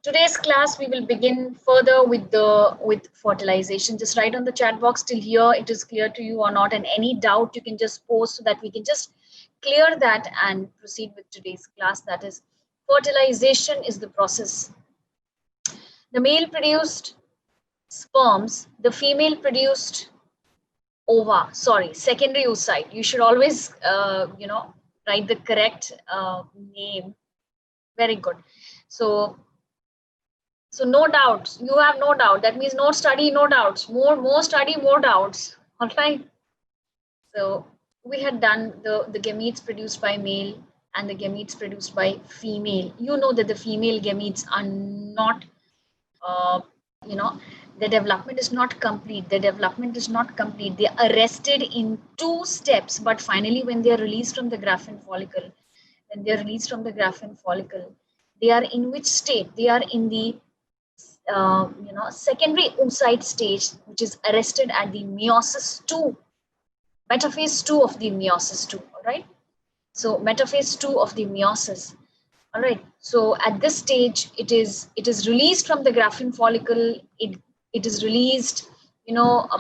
Today's class we will begin further with fertilization. Just write on the chat box till here it is clear to you or not, and any doubt you can just post so that we can just clear that and proceed with today's class. That is, fertilization is the process. The male produced sperms, the female produced secondary oocyte. You should always write the correct name. Very good. So no doubts. You have no doubt. That means no study, no doubts. More study, more doubts. All right. So we had done the gametes produced by male and the gametes produced by female. You know that the female gametes are not, uh, you know, the development is not complete. The development is not complete. They are arrested in two steps, but finally, when they are released from the Graafian follicle, they are in which state? They are in the secondary oocyte stage, which is arrested at the meiosis 2, metaphase 2 of the meiosis 2. All right. So metaphase 2 of the meiosis. All right. So at this stage, it is released from the Graafian follicle. It is released.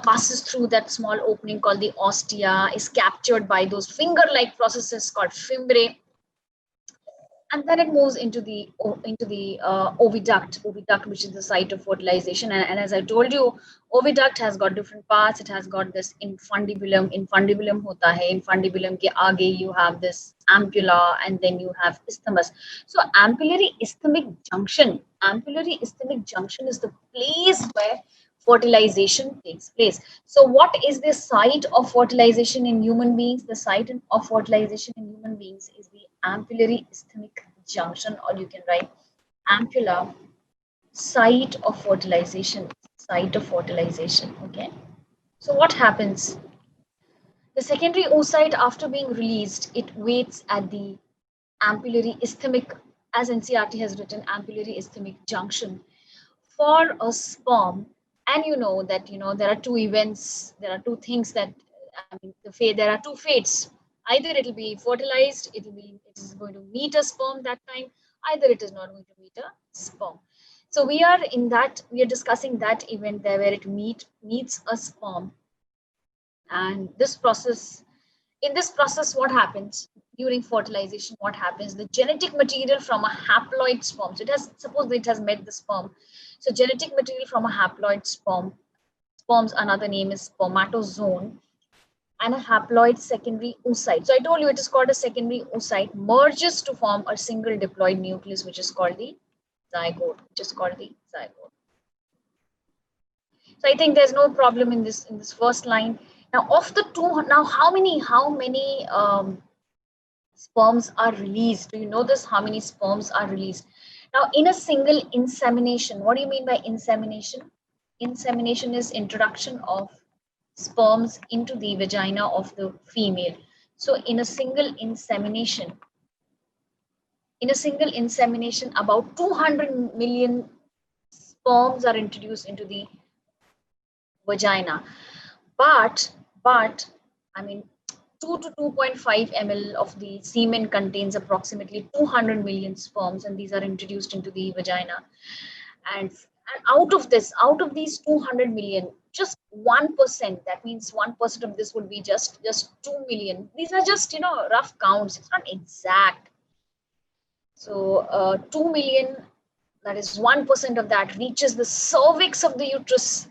Passes through that small opening called the ostia, is captured by those finger-like processes called fimbriae, and then it moves into the oviduct, which is the site of fertilization. And as I told you, oviduct has got different parts. It has got this infundibulum hota hai. Infundibulum ke aage you have this ampulla, and then you have isthmus. So ampullary isthmic junction is the place where fertilization takes place. So what is the site of fertilization in human beings? The site of fertilization in human beings is the ampullary isthmic junction, or you can write ampulla, site of fertilization. Okay. So what happens? The secondary oocyte, after being released, it waits at the ampullary isthmic, as NCERT has written, ampullary isthmic junction for a sperm. And you know that there are two events, there are two things that, I mean, there are two fates. Either it will be fertilized, it is going to meet a sperm that time, either it is not going to meet a sperm. So we are discussing that event there where it meets a sperm. And in this process, what happens during fertilization? What happens? The genetic material from a haploid sperm, so suppose it has met the sperm. So genetic material from a haploid sperm's another name is spermatozoon, and a haploid secondary oocyte. So I told you it is called a secondary oocyte, merges to form a single diploid nucleus, which is called the zygote. So I think there's no problem in this first line. Now, of the two, now how many sperms are released? Do you know this? How many sperms are released? Now, in a single insemination, what do you mean by insemination? Insemination is introduction of sperms into the vagina of the female. So, in a single insemination, about 200 million sperms are introduced into the vagina. But I mean, 2 to 2.5 ml of the semen contains approximately 200 million sperms, and these are introduced into the vagina. And out of these 200 million, just 1%, that means 1% of this would be just 2 million. These are just rough counts, it's not exact. So 2 million, that is 1% of that, reaches the cervix of the uterus.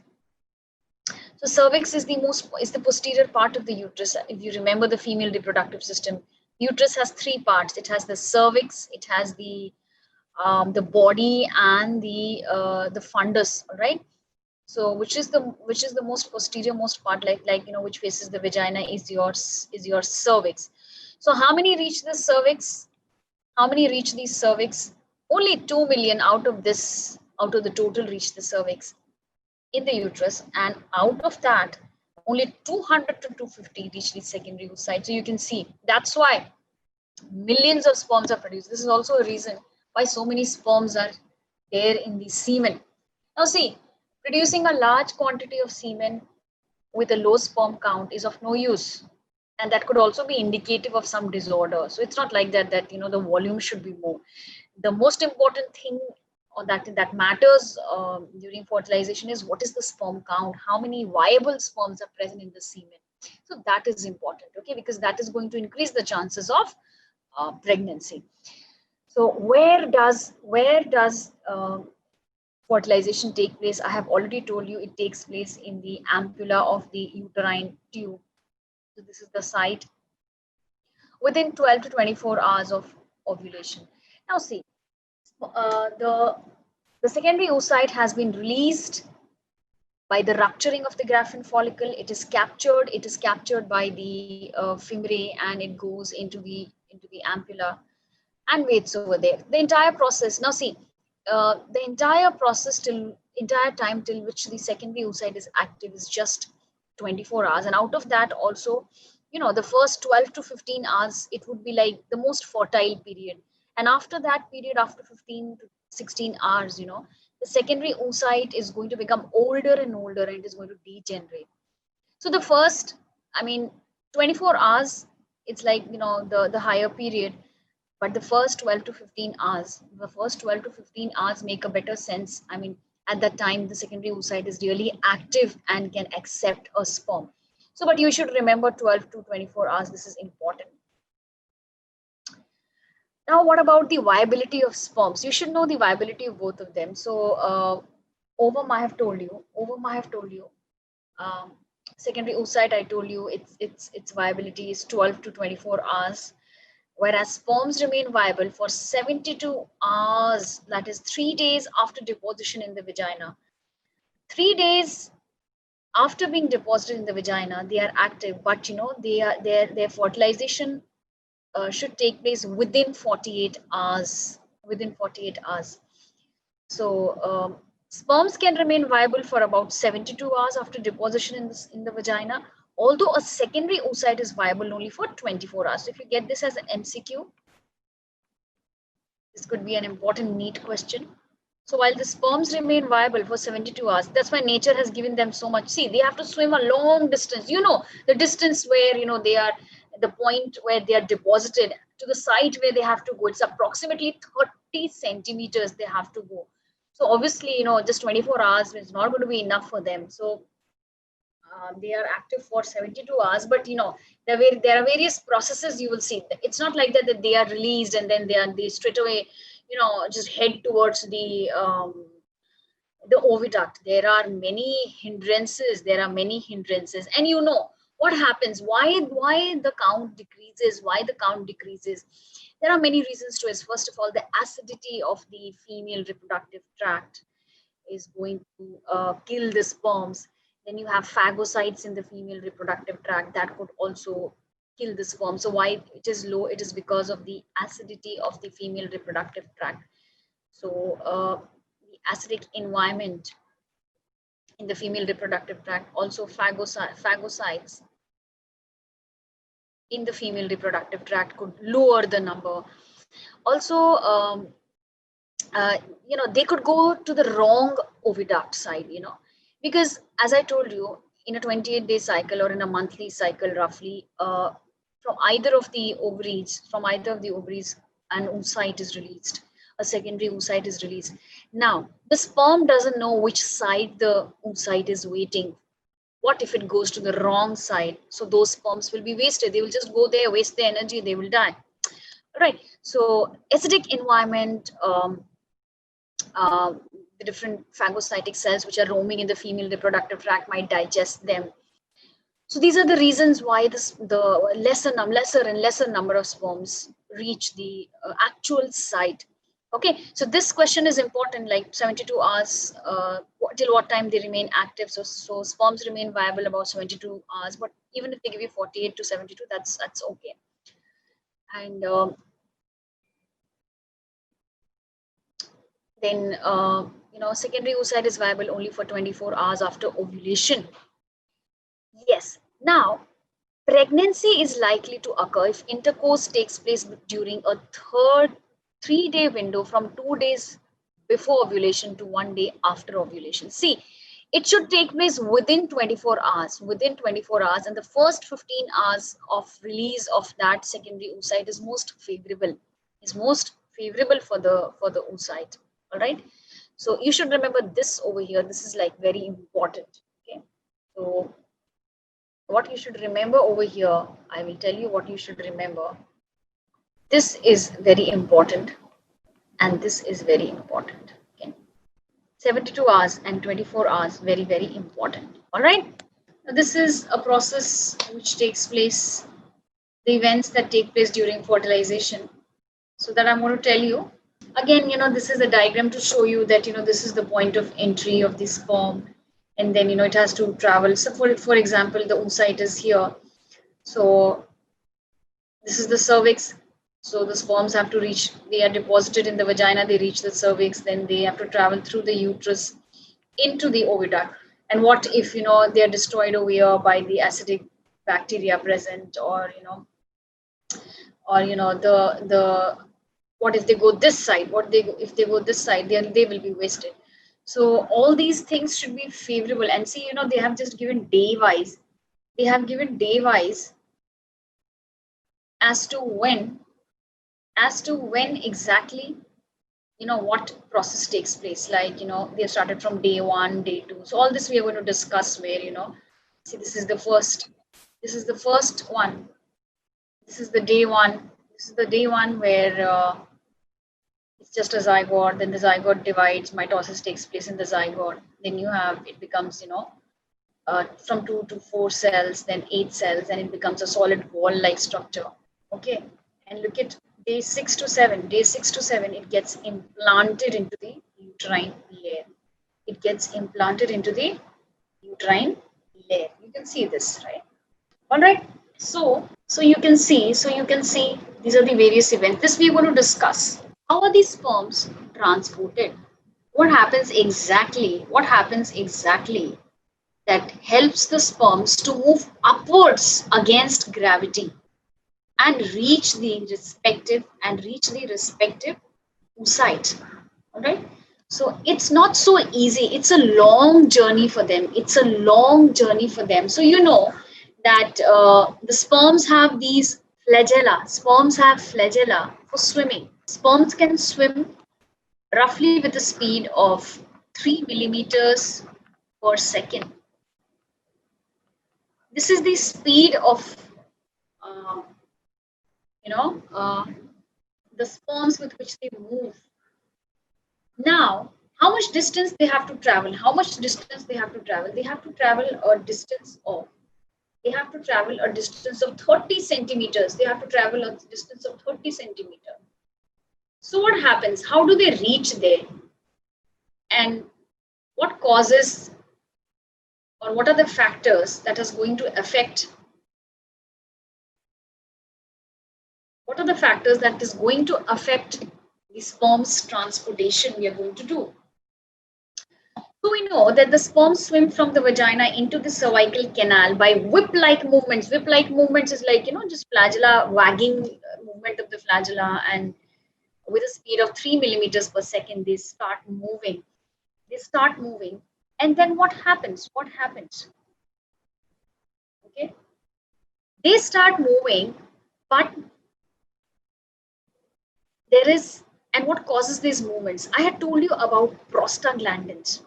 So cervix is the posterior part of the uterus. If you remember the female reproductive system, uterus has three parts. It has the cervix, it has the body, and the fundus. All right. So which is the most posterior most part, which faces the vagina, is your cervix. So how many reach the cervix? How many reach the cervix? Only 2 million out of the total reach the cervix in the uterus, and out of that only 200 to 250 reach the secondary oocyte. So you can see that's why millions of sperms are produced. This is also a reason why so many sperms are there in the semen. Now see, producing a large quantity of semen with a low sperm count is of no use, and that could also be indicative of some disorder. So it's not like that the volume should be more. The most important thing or that matters during fertilization is what is the sperm count, how many viable sperms are present in the semen. So that is important, okay, because that is going to increase the chances of pregnancy. So where does fertilization take place? I have already told you it takes place in the ampulla of the uterine tube. So this is the site within 12 to 24 hours of ovulation. Now see, the secondary oocyte has been released by the rupturing of the Graafian follicle. It is captured. It is captured by the fimbriae, and it goes into the ampulla and waits over there. The entire process. Now see, the entire process till entire time till which the secondary oocyte is active is just 24 hours, and out of that also, the first 12 to 15 hours it would be like the most fertile period, and after that period, after 15 to 16 hours, the secondary oocyte is going to become older and older, and it is going to degenerate. So the first, I mean, 24 hours, it's like, the higher period, but the first 12 to 15 hours, make a better sense. I mean, at that time, the secondary oocyte is really active and can accept a sperm. So, but you should remember 12 to 24 hours. This is important. Now, what about the viability of sperms? You should know the viability of both of them. So, ovum, I have told you. Um, Secondary oocyte, I told you, its viability is 12 to 24 hours, whereas sperms remain viable for 72 hours, that is 3 days after deposition in the vagina. 3 days after being deposited in the vagina, they are active, but their fertilization should take place within 48 hours. Within 48 hours. So sperms can remain viable for about 72 hours after deposition in the vagina, although a secondary oocyte is viable only for 24 hours. So if you get this as an MCQ, this could be an important NEET question. So while the sperms remain viable for 72 hours, that's why nature has given them so much. See, they have to swim a long distance. The distance where, they are, the point where they are deposited to the site where they have to go. It's approximately 30 centimeters they have to go. So obviously, just 24 hours is not going to be enough for them. So they are active for 72 hours, but there are various processes you will see. It's not like that they are released and then they straight away just head towards the oviduct. There are many hindrances, and what happens, why the count decreases. There are many reasons to it. First of all, the acidity of the female reproductive tract is going to kill the sperms. Then you have phagocytes in the female reproductive tract that could also kill the sperm. So why it is low? It is because of the acidity of the female reproductive tract. So the acidic environment in the female reproductive tract, also phagocytes in the female reproductive tract could lower the number. Also, they could go to the wrong oviduct side, because as I told you, in a 28-day cycle or in a monthly cycle, roughly, from either of the ovaries, an oocyte is released. A secondary oocyte is released. Now, the sperm doesn't know which side the oocyte is waiting. What if it goes to the wrong side? So those sperms will be wasted. They will just go there, waste their energy, they will die. Right. So acidic environment, the different phagocytic cells which are roaming in the female reproductive tract might digest them. So these are the reasons why the lesser and lesser number of sperms reach the actual site. Okay, so this question is important, like 72 hours, till what time they remain active. So sperms remain viable about 72 hours, but even if they give you 48 to 72, that's okay. And then, secondary oocyte is viable only for 24 hours after ovulation. Yes. Now, pregnancy is likely to occur if intercourse takes place during a 3-day window from 2 days before ovulation to 1 day after ovulation. See, it should take place within 24 hours. And the first 15 hours of release of that secondary oocyte is most favorable. For the oocyte. All right. So you should remember this over here. This is like very important. Okay. So what you should remember over here, I will tell you what you should remember. This is very important, and this is very important. Okay. 72 hours and 24 hours, very, very important. All right. Now, this is a process which takes place, the events that take place during fertilization. So that I'm going to tell you. Again, this is a diagram to show you that, this is the point of entry of the sperm. And then, it has to travel. So for example, the oocyte is here. So this is the cervix. So the sperms have to reach, they are deposited in the vagina, they reach the cervix, then they have to travel through the uterus into the oviduct. And what if, they are destroyed over here by the acidic bacteria present, or, the what if they go this side, if they go this side, they will be wasted. So all these things should be favorable. And see, they have just given day wise, as to when exactly, what process takes place. Like, they started from day 1, day 2. So all this we are going to discuss, where, see, this is the first one. This is the day 1. This is the day 1 where it's just a zygote. Then the zygote divides, mitosis takes place in the zygote. Then it becomes, from 2 to 4 cells, then 8 cells, and it becomes a solid ball-like structure. Okay. And look at day 6 to 7. Day 6 to 7, it gets implanted into the uterine layer. It gets implanted into the uterine layer. You can see this, right? All right. So you can see, these are the various events. This we are going to discuss. How are these sperms transported? What happens exactly that helps the sperms to move upwards against gravity and reach the respective oocyte? All right. So it's not so easy. It's a long journey for them. So that the sperms have these flagella. Sperms have flagella for swimming. Sperms can swim roughly with a speed of 3 millimeters per second. This is the speed of, uh, the sperms with which they move. Now, how much distance they have to travel? They have to travel a distance of 30 centimeters. So what happens? How do they reach there? And what causes, or what are the factors that is going to affect the sperm's transportation we are going to do? So we know that the sperms swim from the vagina into the cervical canal by whip-like movements. Whip-like movements is like, just flagella, wagging movement of the flagella, and with a speed of 3 millimeters per second, they start moving. And then what happens? Okay. They start moving, but and what causes these movements? I had told you about prostaglandins.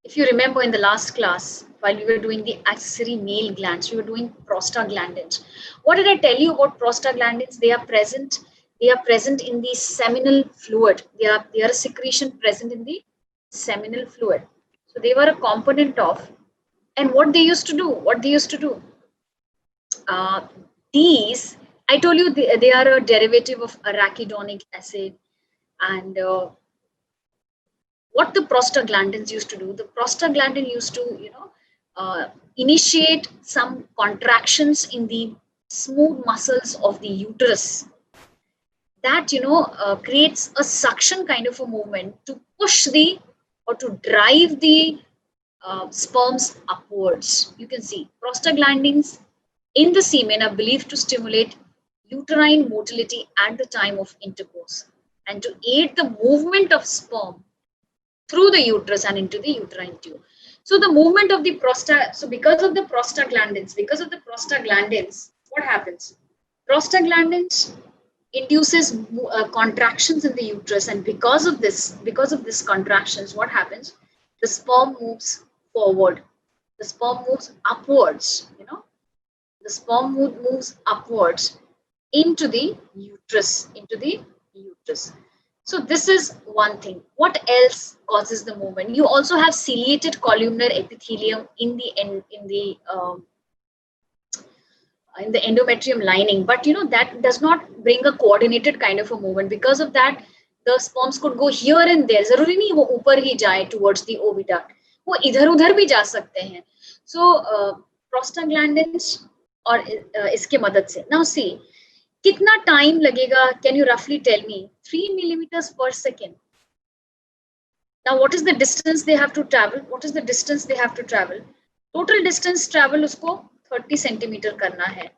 If you remember in the last class, while we were doing the accessory male glands, we were doing prostaglandins. What did I tell you about prostaglandins? They are present in the seminal fluid. They are a secretion present in the seminal fluid. So they were a component of, and what they used to do, these, I told you, they are a derivative of arachidonic acid. And what the prostaglandins used to do, the prostaglandin used to, initiate some contractions in the smooth muscles of the uterus, that creates a suction kind of a movement to to drive the sperms upwards. You can see prostaglandins in the semen are believed to stimulate uterine motility at the time of intercourse and to aid the movement of sperm through the uterus and into the uterine tube. So the movement of the because of the prostaglandins, what happens? Prostaglandins induces contractions in the uterus, and because of this contractions, what happens? The sperm moves forward, the sperm moves upwards, the sperm moves upwards into the uterus. So this is one thing. What else causes the movement? You also have ciliated columnar epithelium in the endometrium lining, but that does not bring a coordinated kind of a movement. Because of that, the sperms could go here and there. जरूरी नहीं वो ऊपर ही जाए towards the oviduct, वो इधर उधर भी जा सकते हैं. So prostaglandins और इसके मदद से, now see, कितना टाइम लगेगा? Can you roughly tell me? 3 millimeters per second. Now what is the distance they have to travel? Total distance travel उसको 30 centimeter करना है,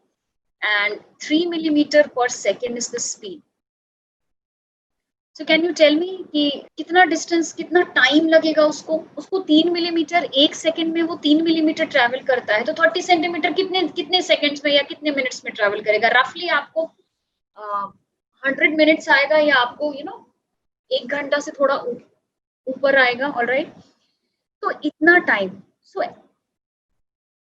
and 3 millimeter per second is the speed. So can you tell me कि कितना distance, कितना time लगेगा उसको 3 millimeter 1 second में वो 3 millimeter travel करता है, तो 30 centimeter कितने seconds में या कितने minutes में travel करेगा? Roughly आपको 100 minutes आएगा, या आपको 1 घंटा से थोड़ा ऊपर आएगा. ऑल राइट, तो इतना टाइम. सो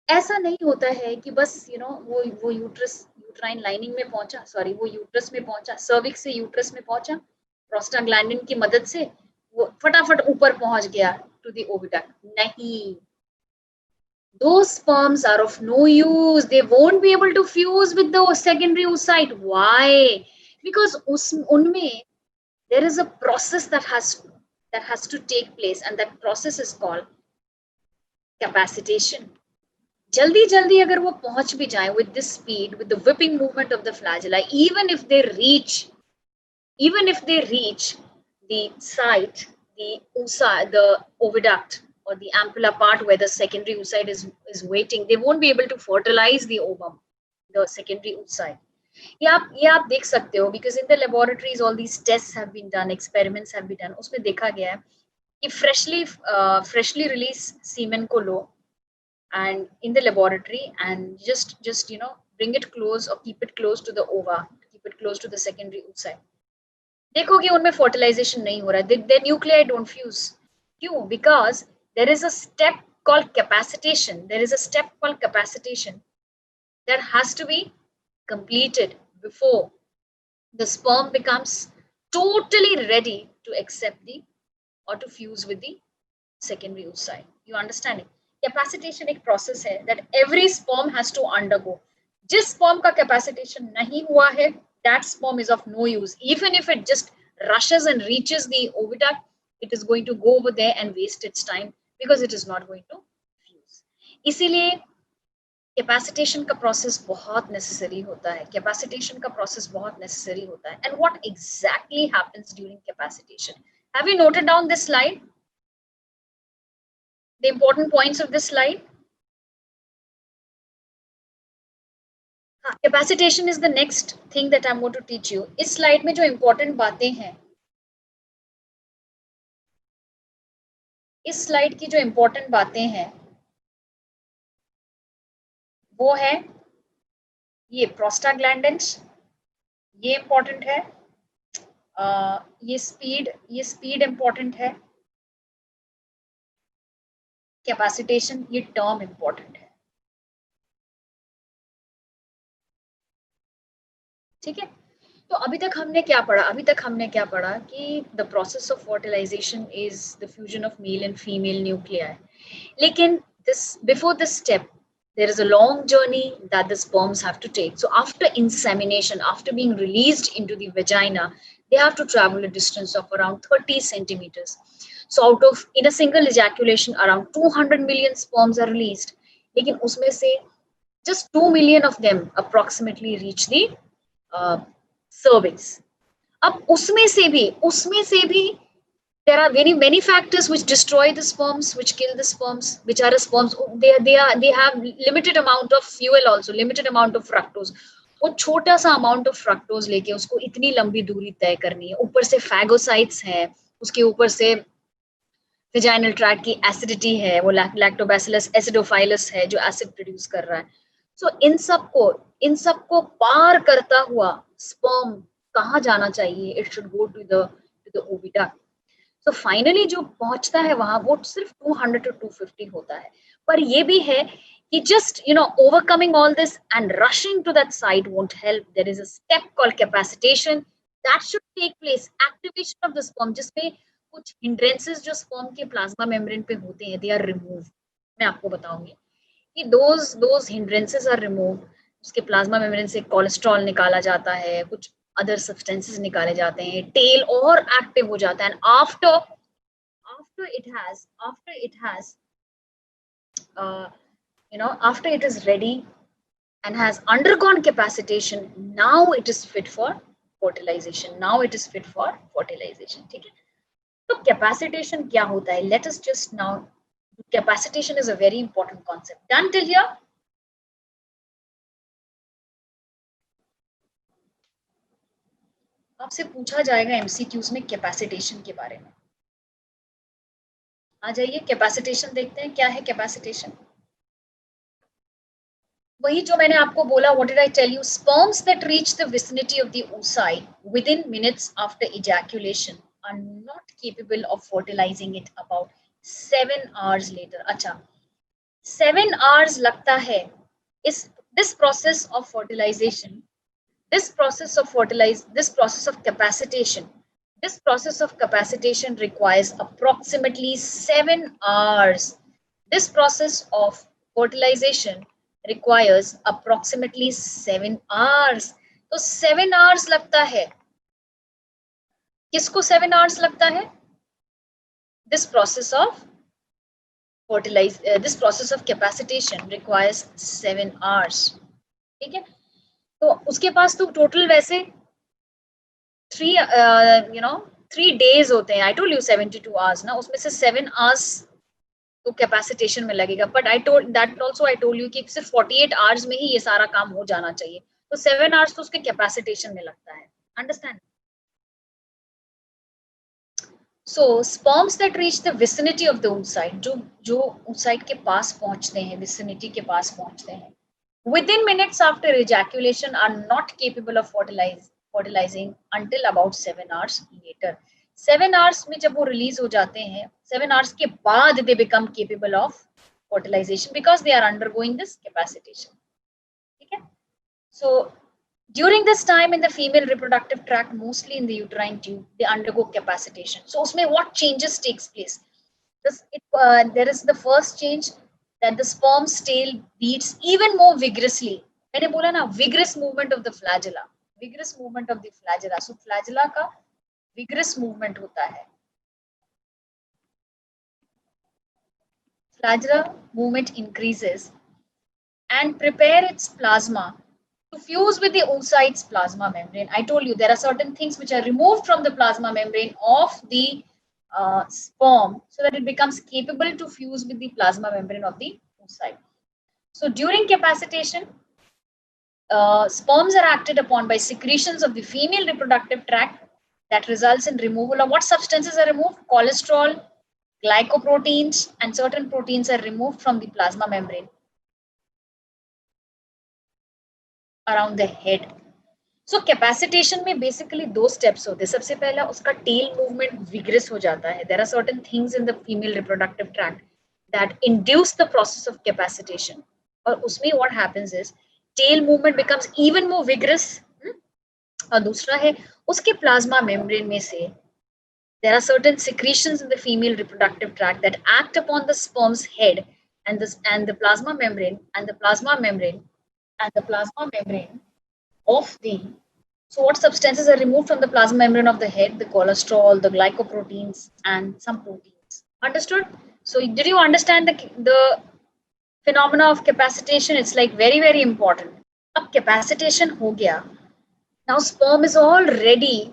ऐसा नहीं होता है कि बस वो यूट्राइन लाइनिंग में पहुंचा, वो यूट्रस में पहुंचा, सर्विक्स से यूट्रस में पहुंचा, प्रोस्टाग्लैंडिन की मदद से वो फटाफट ऊपर पहुंच गया टू द ओविडक्ट. नहीं, those sperms are of no use. They won't be able to fuse with the secondary oocyte. Why? Because unme there is a process that has to take place, and that process is called capacitation. Jaldi jaldi agar wo pahunch bhi jaye with this speed, with the whipping movement of the flagella, even if they reach the site, the oviduct or the ampulla part where the secondary oocyte is waiting, they won't be able to fertilize the ovum, the secondary oocyte. ये आप देख सकते हो, because in the laboratories all these tests have been done, experiments have been done. उसमें देखा गया है कि freshly released semen को लो and in the laboratory and just bring it close or keep it close to the ova, keep it close to the secondary oocyte. देखोगे उनमें fertilization नहीं हो रहा है, the nuclei don't fuse. क्यों? Because there is a step called capacitation. That has to be completed before the sperm becomes totally ready to accept or to fuse with the secondary oocyte. You understand it? Capacitation एक process है that every sperm has to undergo. जिस sperm का capacitation नहीं हुआ है, that sperm is of no use. Even if it just rushes and reaches the oviduct, it is going to go over there and waste its time because it is not going to fuse. इसीलिए capacitation का process बहुत necessary होता है. And what exactly happens during capacitation? Have you noted down this slide? The important points of this slide? Capacitation is the next thing that I'm going to teach you. इस slide में जो important बातें हैं, इस slide की जो important बातें हैं वो है ये प्रोस्टाग्लैंडिन्स, ये इंपॉर्टेंट है, ये स्पीड इंपॉर्टेंट है, कैपेसिटेशन ये टर्म इंपॉर्टेंट है. ठीक है, तो अभी तक हमने क्या पढ़ा कि the process of fertilization is the fusion of male and female nuclei. लेकिन before this step there is a long journey that the sperms have to take. So after insemination, after being released into the vagina, they have to travel a distance of around 30 centimeters. So in a single ejaculation, around 200 million sperms are released. लेकिन उसमें से just 2 million of them approximately reach the cervix. अब उसमें से भी there are many factors which destroy the sperms, which kill the sperms, which are sperms. They have limited amount of fuel also, limited amount of fructose. वो छोटा सा amount of fructose लेके उसको इतनी लंबी दूरी तय करनी है. ऊपर से phagocytes है, उसके ऊपर से vaginal tract की acidity है, वो lactobacillus acidophilus है जो acid produce कर रहा है. So इन सबको पार करता हुआ sperm कहाँ जाना चाहिए, it should go to the oviduct. तो फाइनली जो पहुंचता है वहां वो सिर्फ 200 to 250 होता है. पर ये भी है कि just overcoming all this and rushing to that site won't help. There is a step called capacitation that should take place. Activation of the sperm, जिसमें कुछ hindrances जो sperm के plasma membrane पे होते हैं, they are removed. मैं आपको बताऊंगी कि those hindrances are removed. उसके प्लाज्मा मेम्ब्रेन से कोलेस्ट्रॉल निकाला जाता है, कुछ अदर सब्सटेंसेस निकाले जाते हैं, टेल और एक्टिव हो जाता है. And after it has after it is ready and has undergone capacitation, now it is fit for fertilization. ठीक है. तो capacitation क्या होता है? Let us just now, capacitation is a very important concept. Done till here? आपसे पूछा जाएगा MCQs में कैपेसिटेशन के बारे में. आ जाइए, कैपेसिटेशन देखते हैं क्या है कैपेसिटेशन. वही जो मैंने आपको बोला, what did I tell you, sperms that reach the vicinity of the oocyte within minutes after ejaculation are not capable of fertilizing it about 7 hours later. अच्छा, 7 hours लगता है इस this process of fertilization, this process of capacitation requires approximately 7 hours. This process of fertilization requires approximately 7 hours. तो 7 hours लगता है. किसको 7 hours लगता है? This process of capacitation requires 7 hours. ठीक है. तो उसके पास तो टोटल वैसे 3 days होते हैं. आई टोल्ड यू 72 hours ना, उसमें से 7 hours तो कैपेसिटेशन में लगेगा. बट आई टोल्ड यू कि सिर्फ 48 hours में ही ये सारा काम हो जाना चाहिए. तो 7 hours तो उसके कैपेसिटेशन में लगता है. Understand? So sperms that reach the vicinity of the oocyte, जो oocyte के पास पहुंचते हैं, विसिनिटी के पास पहुंचते हैं, within minutes after ejaculation are not capable of fertilizing until about 7 hours later. 7 hours में जब वो रिलीज हो जाते हैं, 7 hours के बाद they become capable of fertilization because they are undergoing this capacitation. ठीक है. So during this time in the female reproductive tract, mostly in the uterine tube, they undergo capacitation. So उसमें what changes takes place? There is the first change, that the sperm's tail beats even more vigorously. मैंने बोला ना, vigorous movement of the flagella. So flagella का vigorous movement होता है. Flagella movement increases and prepare its plasma to fuse with the oocyte's plasma membrane. I told you there are certain things which are removed from the plasma membrane of the sperm so that it becomes capable to fuse with the plasma membrane of the oocyte. So during capacitation, sperms are acted upon by secretions of the female reproductive tract that results in removal of what substances are removed? Cholesterol, glycoproteins, and certain proteins are removed from the plasma membrane around the head. So capacitation में basically 2 steps होते हैं. सबसे पहला उसका tail movement vigorous हो जाता है. There are certain things in the female reproductive tract that induce the process of capacitation. और उसमें what happens is tail movement becomes even more vigorous. और दूसरा है उसके plasma membrane में से there are certain secretions in the female reproductive tract that act upon the sperm's head and the plasma membrane of the. So what substances are removed from the plasma membrane of the head? The cholesterol, the glycoproteins, and some proteins. Understood? So did you understand the phenomena of capacitation? It's like very, very important. अब capacitation हो गया. Now sperm is all ready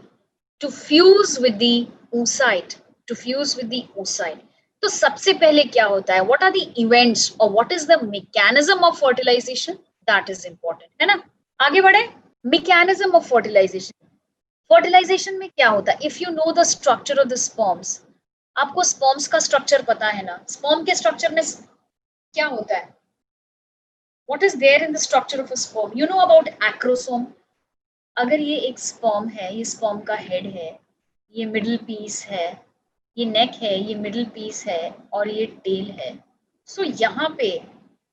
to fuse with the oocyte. तो सबसे पहले क्या होता है? What are the events or what is the mechanism of fertilization? That is important. है ना? आगे बढ़े. Mechanism of fertilization. Fertilization में क्या होता है? If you know the structure of the sperms, आपको sperms का structure पता है ना? Sperm के structure में क्या होता है? What is there in the structure of a sperm? You know about acrosome. अगर ये एक स्पर्म है, ये स्पर्म का हेड है, ये मिडिल पीस है, ये नेक है, ये मिडिल पीस है और ये टेल है। सो यहाँ पे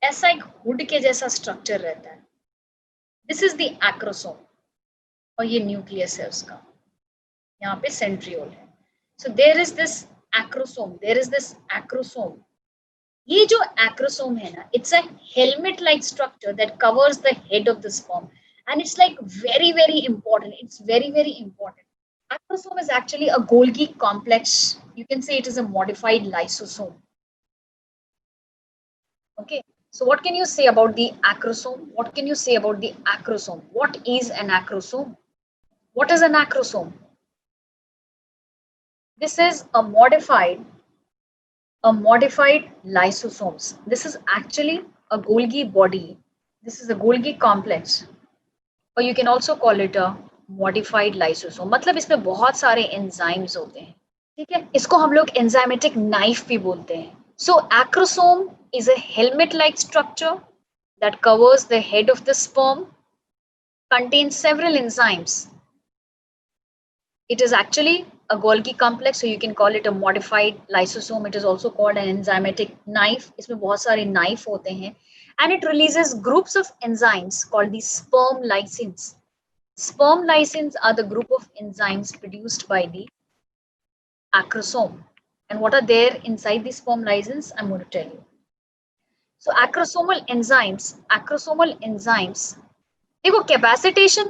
ऐसा एक हुड के जैसा स्ट्रक्चर रहता है। दिस इज द एक्रोसोम और ये न्यूक्लियस है उसका, यहाँ पे सेंट्रियोल है। So there is this acrosome, there is this acrosome. ये जो एक्रोसोम है ना, it's a helmet like structure that covers the head of the sperm and it's like very very important, it's very very important. Acrosome is actually a Golgi complex, you can say it is a modified lysosome. Okay, so what can you say about the acrosome? What can you say about the acrosome? What is an acrosome? What is an acrosome? This is a modified lysosomes. This is actually a Golgi body. This is a Golgi complex, or you can also call it a modified lysosome. मतलब इसमें बहुत सारे enzymes होते हैं, ठीक है। इसको हम लोग एंजाइमेटिक नाइफ भी बोलते हैं। So acrosome is a helmet like structure that covers the head of the sperm, contains several enzymes. It is actually a Golgi complex, so you can call it a modified lysosome. It is also called an enzymatic knife. इसमें बहुत सारे knife होते हैं, and it releases groups of enzymes called the sperm lysins. Sperm lysins are the group of enzymes produced by the acrosome. And what are there inside the sperm lysins? I'm going to tell you. So acrosomal enzymes, देखो, capacitation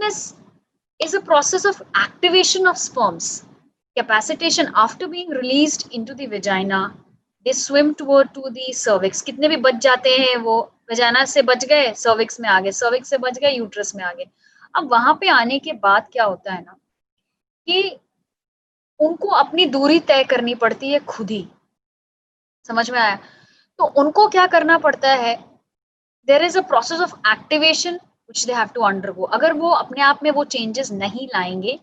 is a process of activation of sperms. Capacitation, after being released into the vagina, they swim toward to the cervix. कितने भी बच जाते हैं वो, vagina से बच गए, cervix में आ गए, cervix से बच गए, uterus में आ गए। अब वहां पे आने के बाद क्या होता है ना, कि उनको अपनी दूरी तय करनी पड़ती है खुद ही। समझ में आया? तो उनको क्या करना पड़ता है, there is a process of activation which they have to undergo. अगर वो अपने आप में वो चेंजेस नहीं लाएंगे,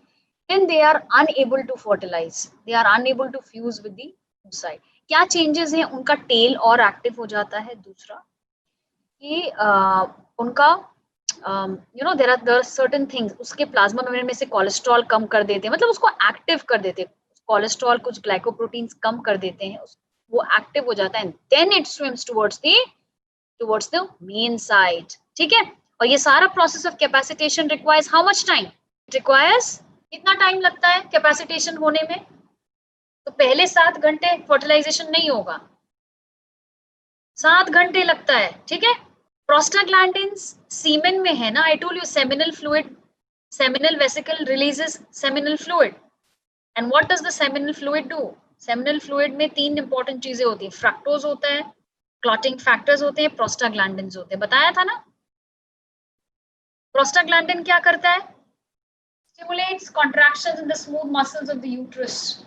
then they are unable to fertilise, they are unable to fuse with the oocyte। क्या चेंजेस हैं? उनका टेल और एक्टिव हो जाता है। दूसरा कि उनका देयर आर सर्टेन थिंग्स, उसके प्लाज्मा मेम्ब्रेन में से कोलेस्ट्रॉल कम कर देते हैं, मतलब उसको एक्टिव कर देते हैं। कोलेस्ट्रॉल कुछ ग्लाइकोप्रोटीन्स कम कर देते हैं, वो एक्टिव हो जाता है, then it swims towards the main side. ठीक है, और ये सारा process of capacitation requires how much time? It requires, कितना टाइम लगता है कैपेसिटेशन होने में? तो पहले 7 घंटे फर्टिलाइजेशन नहीं होगा, 7 घंटे लगता है। ठीक है, प्रोस्टाग्लैंडिन्स सीमेन में है ना, I told you seminal fluid, seminal vesicle releases seminal fluid. And what does the seminal fluid do? Seminal fluid में 3 इंपॉर्टेंट चीजें होती है, फ्रक्टोज होता है, क्लॉटिंग फैक्टर्स होते हैं, प्रोस्टाग्लैंडिन्स होते हैं। बताया था ना। प्रोस्टाग्लैंडिन क्या करता है? Stimulates contractions in the smooth muscles of the uterus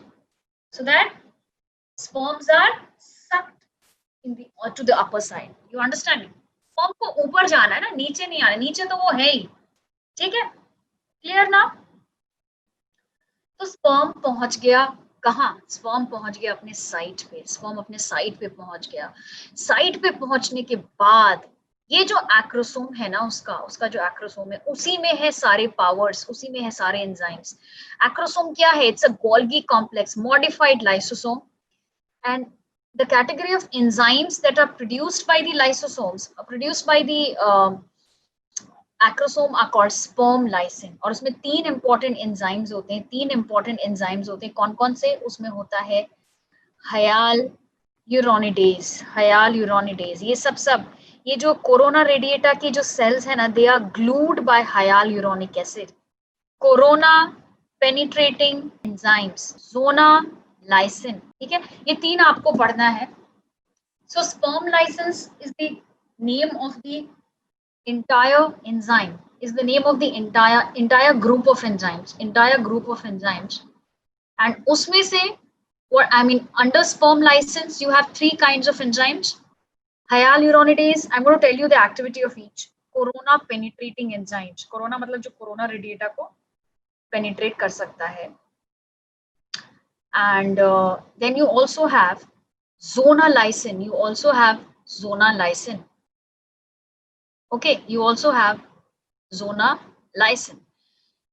so that sperms are sucked in the to the upper side. You understand me? Sperm को ऊपर जाना है ना, नीचे नहीं आना। नीचे तो वो है ही। ठीक है, क्लियर ना? तो स्पर्म पहुंच गया कहाँ? स्पर्म पहुंच गया अपने साइट पे। स्पर्म अपने साइट पे पहुंच गया। साइट पे पहुंचने के बाद ये जो एक्रोसोम है ना, उसका जो एक्रोसोम है, उसी में है सारे पावर्स, उसी में है सारे एंजाइम्स। एक्रोसोम क्या है? It's a Golgi complex modified lysosome, and the category of enzymes that are produced by the lysosomes, produced by the acrosome, are called sperm lysin। और उसमें 3 इंपॉर्टेंट एंजाइम्स होते हैं। 3 इंपॉर्टेंट एंजाइम्स होते हैं। कौन कौन से? उसमें होता है हयालुरोनिडेज। ये सब ये जो कोरोना रेडिएटा की जो सेल्स है ना, they are glued by hyaluronic acid. Corona penetrating enzymes, zona, lysin. ठीक है, ये 3 आपको पढ़ना है। So sperm lysins is the name of the entire enzyme, is the name of the entire group of enzymes, and उसमें से what I mean, under sperm license you have 3 kinds of enzymes. Hyaluronidase, I'm going to tell you the activity of each. Corona penetrating enzymes, corona मतलब जो corona radiata को penetrate कर सकता है। And then you also have zona lysin, okay, you also have zona lysin.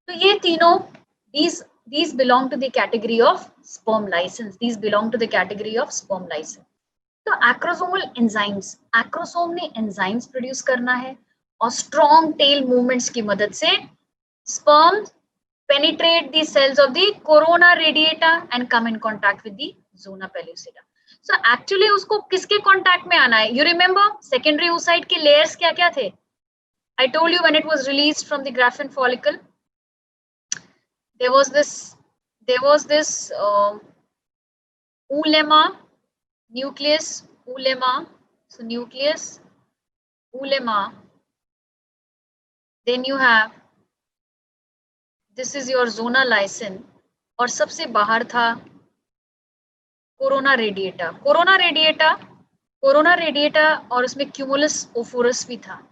तो ये तीनों these belong to the category of sperm license. These belong to the category of sperm license. तो acrosomal enzymes, acrosome ने enzymes produce करना है और strong tell movements की मदद से sperm penetrate the cells of the corona radiata and come in contact with the zona pellucida. So actually उसको किसके कांटेक्ट में आना है? You remember secondary oocyte के layers क्या क्या थे? I told you when it was released from the Graafian follicle, there was this oolemma, nucleus, oolemma. So nucleus, oolemma. Then you have this is your zona lysine और सबसे बाहर था corona radiata. Corona radiata और उसमें cumulus ओफोरस भी था.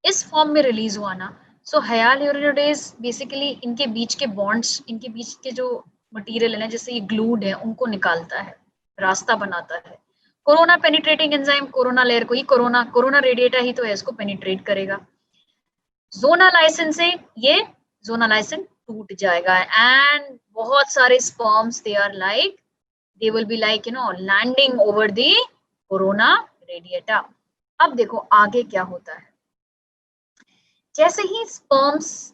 इस form में रिलीज हुआ ना. सो हायालुरोनिडेज बेसिकली इनके बीच के बॉन्ड्स, इनके बीच के जो मटेरियल है ना, जैसे ये ग्लूड है, उनको निकालता है, रास्ता बनाता है. Corona penetrating enzyme corona layer को ही कोरोना रेडिएटा ही तो है, इसको पेनिट्रेट करेगा. जोना लाइसिन से ये जोना लाइसिन टूट जाएगा एंड बहुत सारे sperms they are like they will be like landing over the corona radiata. अब देखो आगे क्या होता है. जैसे ही sperms,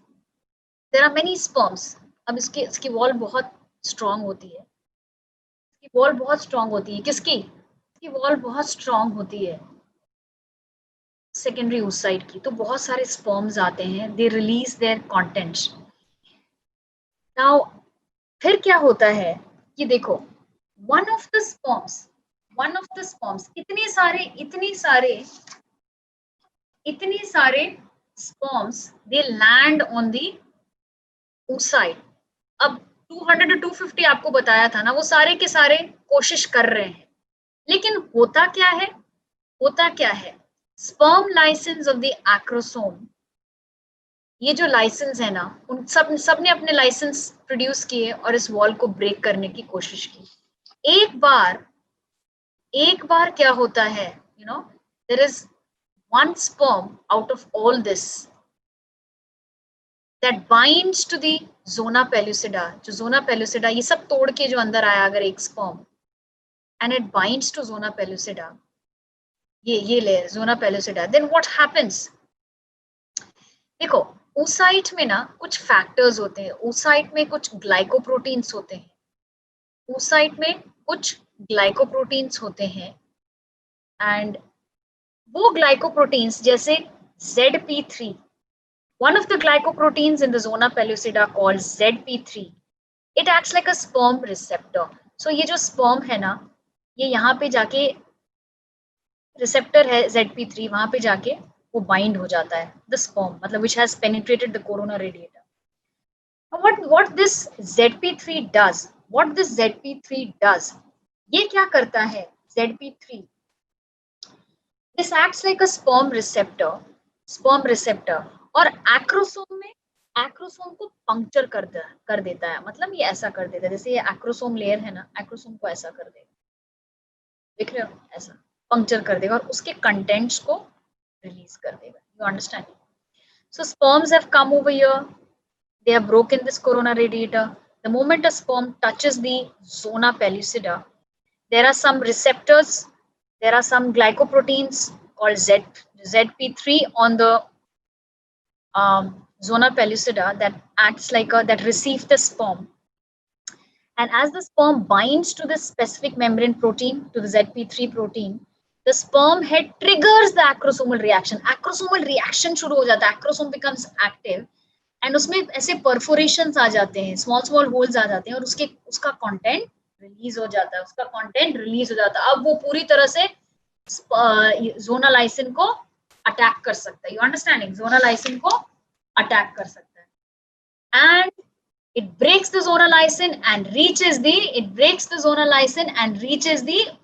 there are many sperms. अब इसकी वॉल बहुत स्ट्रांग होती है. इसकी वॉल बहुत स्ट्रांग होती है. किसकी? इसकी वॉल बहुत स्ट्रांग होती है सेकेंडरी oocyte की. तो बहुत सारे स्पर्म्स आते हैं, they release there contents. Now फिर क्या होता है कि देखो, one of the sperms इतने सारे sperms they land on the oocyte. अब 200 to 250 आपको बताया था ना, वो सारे के सारे कोशिश कर रहे हैं. लेकिन होता क्या है sperm lysins of the acrosome, ये जो लाइसेंस है ना, उन सब ने अपने लाइसेंस प्रोड्यूस किए और इस वॉल को ब्रेक करने की कोशिश की. एक बार क्या होता है, there is one sperm out of all this that binds to the zona pellucida. जो zona pellucida ये सब तोड़ के जो अंदर आया अगर एक sperm, and it binds to zona pellucida, ये layer zona pellucida, then what happens? देखो oocyte में ना कुछ फैक्टर्स होते हैं. oocyte में कुछ ग्लाइकोप्रोटीन्स होते हैं. oocyte में कुछ ग्लाइकोप्रोटीन्स होते हैं एंड वो ग्लाइकोप्रोटीन्स जैसे ZP3, one of the glycoproteins in the zona pellucida called ZP3, it acts like a sperm receptor. So ये जो sperm है ना, ये यहाँ पे जाके receptor है ZP3, वहां पे जाके वो bind हो जाता है the sperm, मतलब which has penetrated the corona radiata. What this ZP3 does, ये क्या करता है ZP3? This acts like a sperm receptor और एक्रोसोम को पंक्चर कर देता है. मतलब ये ऐसा कर देता है, जैसे ये एक्रोसोम लेयर है ना, एक्रोसोम को ऐसा कर देगा, देख रहे हो, ऐसा पंक्चर कर देगा और उसके कंटेंट्स को रिलीज कर देगा. You understand? So sperms have come over here, they have broken this corona radiata. The moment a sperm touches the zona pellucida, there are some receptors, there are some glycoproteins called ZP3 on the zona pellucida that acts like that receives the sperm. And as the sperm binds to this specific membrane protein, to the ZP3 protein, the sperm head triggers the acrosomal reaction. Acrosomal reaction शुरू हो जाता है, acrosome becomes active and उसमें ऐसे परफोरेशंस आ जाते हैं, small holes आ जाते हैं और उसका कंटेंट रिलीज हो जाता है. अब वो पूरी तरह से जोना लाइसिन को अटैक कर सकता है. You understanding? जोना लाइसिन को अटैक कर सकता है and it breaks the zona lysine and reaches the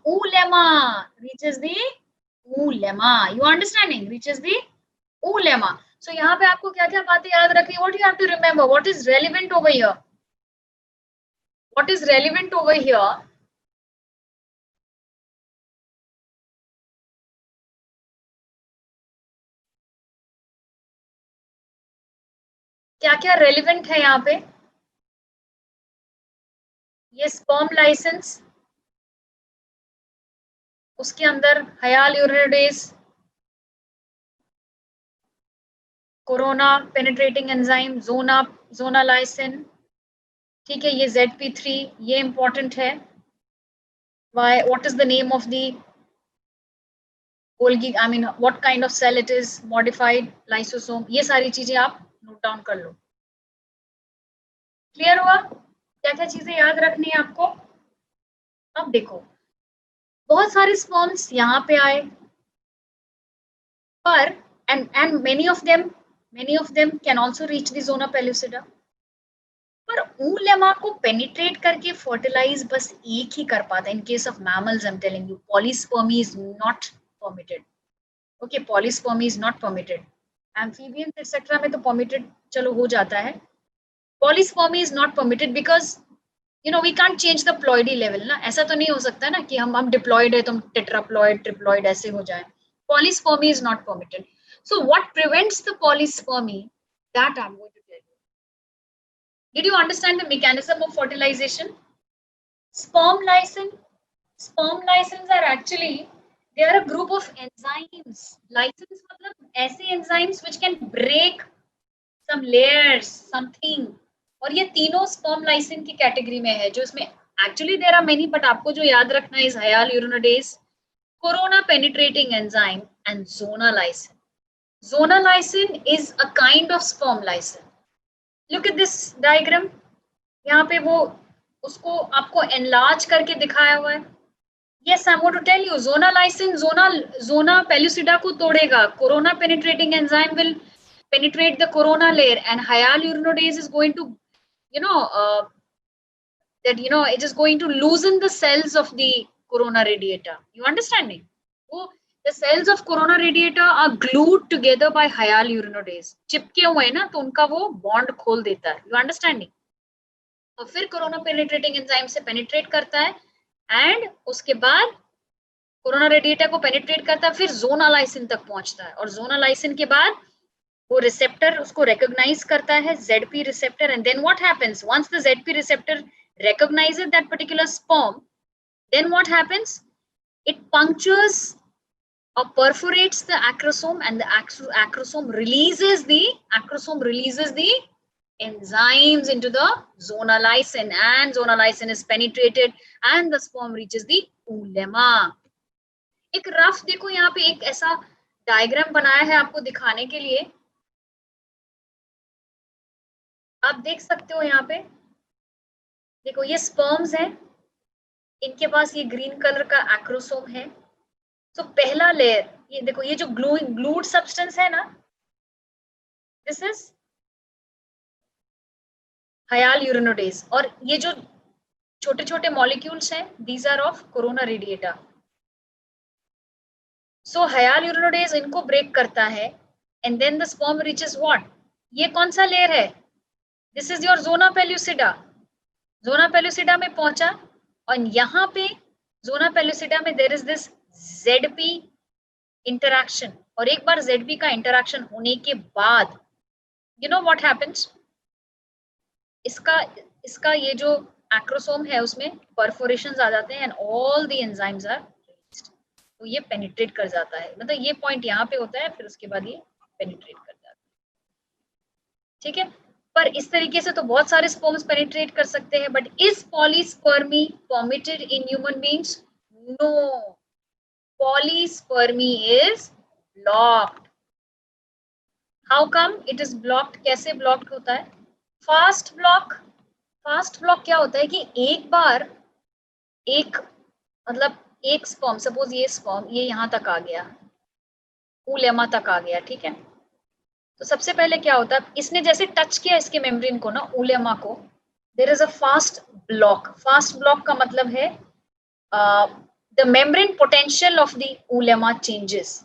oolemma. You understanding? Reaches the oolemma. So यहाँ पे आपको क्या क्या बातें याद रखनी? What you have to remember? What is relevant over here? क्या क्या रेलिवेंट है यहाँ पे? ये स्पर्म लाइसेंस, उसके अंदर हयाल यूरिनोडेज, कोरोना पेनिट्रेटिंग एंजाइम, जोनालाइसिन, ठीक है, ये ZP3, ये इंपॉर्टेंट है. Why? What is the name of the Golgi? I mean, what kind of cell it is? Modified lysosome. ये सारी चीजें आप नोट डाउन कर लो. क्लियर हुआ? क्या क्या चीजें याद रखनी है आपको? अब देखो, बहुत सारे स्पर्म्स यहाँ पे आए, पर and many of them can also reach the zona pellucida. पर ऊलेमा को पेनिट्रेट करके फर्टिलाइज बस एक ही कर पाता है. In case of mammals I am telling you, polyspermy is not permitted. Okay, polyspermy is not permitted. Amphibians etcetera में तो परमिटेड चलो हो जाता है. Polyspermy is not permitted because you know we can't change the ploidy level ना. ऐसा तो नहीं हो सकता ना कि हम डिप्लॉयड है तो हम टेट्राप्लॉइड ट्रिप्लॉइड ऐसे हो जाए. Polyspermy is not permitted. So what prevents the polyspermy, that I am going to tell you. Did you understand the mechanism of fertilization? Sperm lysins are actually, they are a group of enzymes. Lysins मतलब ऐसे enzymes which can break some layers, something. और ये तीनों sperm lysin की category में है, जो इसमें actually there are many, but आपको जो याद रखना है is hyal urinodase, corona penetrating enzyme and zonalysin. Zonalysin is a kind of sperm lysin. Look at this diagram. यहाँ पे वो उसको आपको एनलार्ज करके दिखाया हुआ है. Yes, I'm going to tell you, zonalysin zona pellucida को तोड़ेगा. Corona penetrating enzyme will penetrate the corona layer, and hyal urinodase is going to, it is going to loosen the cells of the corona radiata. You understanding? वो the cells of corona radiata are glued together by hyal urinodase. चिपके हुए हैं ना, तो उनका वो bond खोल देता है. You understanding? और फिर कोरोना पेनिट्रेटिंग एंजाइम से पेनिट्रेट करता है, एंड उसके बाद कोरोना रेडिएटर को पेनिट्रेट करता है, फिर जोनालाइसिन तक पहुंचता है, और जोनालाइसिन के बाद वो रिसेप्टर उसको रिकॉग्नाइज करता है, ZP receptor. And then what happens, once the ZP receptor recognizes that particular sperm, then what happens, it punctures or perforates the acrosome, and the acrosome releases the enzymes into the zonalysin, and zonalysin is penetrated and the sperm reaches the oolemma. एक rough देखो, यहाँ पे एक ऐसा diagram बनाया है आपको दिखाने के लिए. आप देख सकते हो यहाँ पे, देखो ये स्पर्म्स हैं, इनके पास ये ग्रीन कलर का एक्रोसोम है. तो पहला लेयर, ये देखो, ये जो ग्लूड सब्सटेंस है ना, दिस इज hyal urinodase, और ये जो छोटे छोटे मॉलिक्यूल्स हैं, these are of corona radiata. So hyal urinodase इनको ब्रेक करता है, and then the sperm reaches what? ये कौन सा लेयर है? This is your zona pellucida. Zona pellucida में पहुंचा, और यहाँ पे zona pellucida में there is this ZP interaction, और एक बार ZP का इंटरैक्शन होने के बाद you know what happens? इसका ये जो एक्रोसोम है उसमें परफोरेशंस आ जाते हैं, and all the enzymes are released. तो ये पेनिट्रेट कर जाता है, मतलब ये पॉइंट यहाँ पे होता है, फिर उसके बाद ये पेनिट्रेट कर जाता है. ठीक है, पर इस तरीके से तो बहुत सारे स्पर्म्स पेनिट्रेट कर सकते हैं, but is polyspermy permitted in human beings? No, polyspermy is blocked. How come it is blocked? कैसे ब्लॉक्ड होता है? फास्ट ब्लॉक क्या होता है कि एक बार एक स्पर्म, सपोज ये स्पर्म ये यहाँ तक आ गया, oolemma तक आ गया, ठीक है. तो सबसे पहले क्या होता है, इसने जैसे टच किया इसके मेम्ब्रेन को ना, oolemma को, there is a fast block. Fast block का मतलब है the membrane potential of the oolemma changes.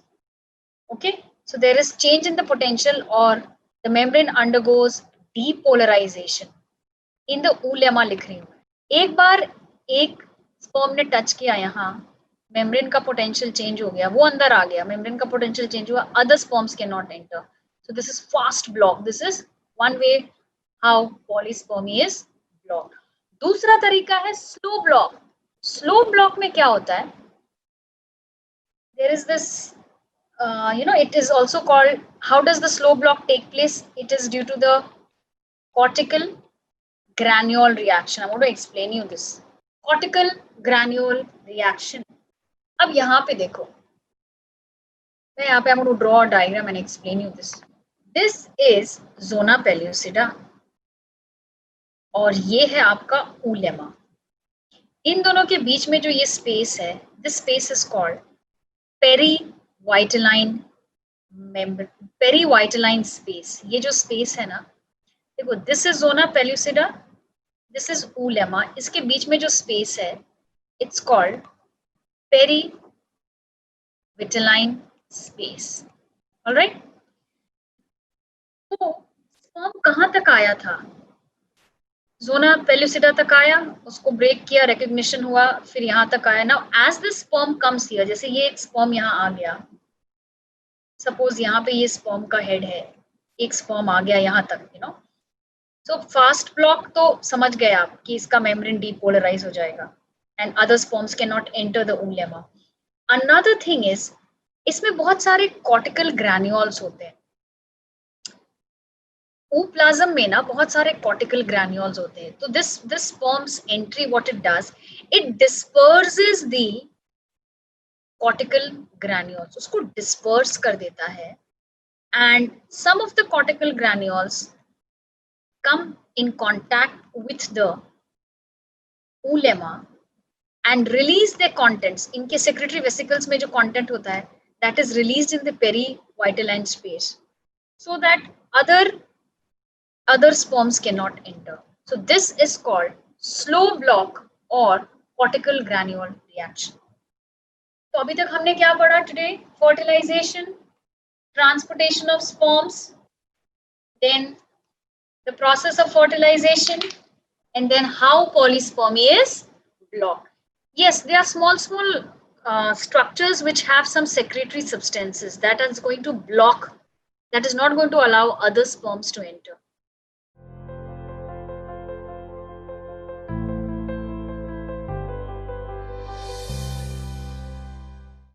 Okay, so there is change in the potential, और the membrane undergoes depolarization in the oolemma लिख रही हूँ. एक बार एक स्पर्म ने टच किया यहाँ, मेम्ब्रेन का पोटेंशियल चेंज हो गया, वो अंदर आ गया, मेम्ब्रेन का पोटेंशियल चेंज हुआ, other sperms can not enter. So this is fast block. This is one way how polyspermy is blocked. दूसरा तरीका है slow block. Slow block में क्या होता है? There is this it is also called, how does the slow block take place? It is due to the cortical granule reaction. I'm going to explain you this. Cortical granule reaction. अब यहाँ पे देखो, मैं यहाँ पे I'm going to draw a diagram and explain you this. This is zona pellucida और ये है आपका उलेमा. इन दोनों के बीच में जो ये स्पेस है, this space is called perivitelline membrane, perivitelline space. ये जो स्पेस है ना, देखो, this is zona pellucida, this is oolemma. इसके बीच में जो स्पेस है, it's called perivitelline space. Alright. तो स्पर्म कहाँ तक आया था? जोना पेल्यूसिडा तक आया, उसको ब्रेक किया, रिकग्निशन हुआ, फिर यहाँ तक आया. Now as the sperm comes here, जैसे ये एक स्पर्म यहाँ आ गया, सपोज यहाँ पे ये स्पर्म का हेड है, एक स्पर्म आ गया यहाँ तक, सो फास्ट ब्लॉक तो समझ गए आप कि इसका मेम्ब्रेन डीपोलराइज हो जाएगा and other sperms can not enter the Ulema. Another thing is, इसमें बहुत सारे कॉर्टिकल ग्रैन्यूल्स होते हैं. ओप्लाज्म में ना बहुत सारे कॉर्टिकल ग्रैन्यूल्स होते हैं. तो this sperm's entry, what it does, it disperses the cortical granules, उसको डिस्पर्स कर देता है. And some of the cortical granules come in contact with the oolemma and release the contents. इनके सेक्रेटरी वेसिकल्स में जो कंटेंट होता है, that is released in the perivitelline space, so that other sperms cannot enter. So this is called slow block or cortical granule reaction. तो अभी तक हमने क्या पढ़ा today? Fertilization, transportation of sperms, then the process of fertilization, and then how polyspermy is blocked. Yes, there are small structures which have some secretory substances that is going to block, that is not going to allow other sperms to enter.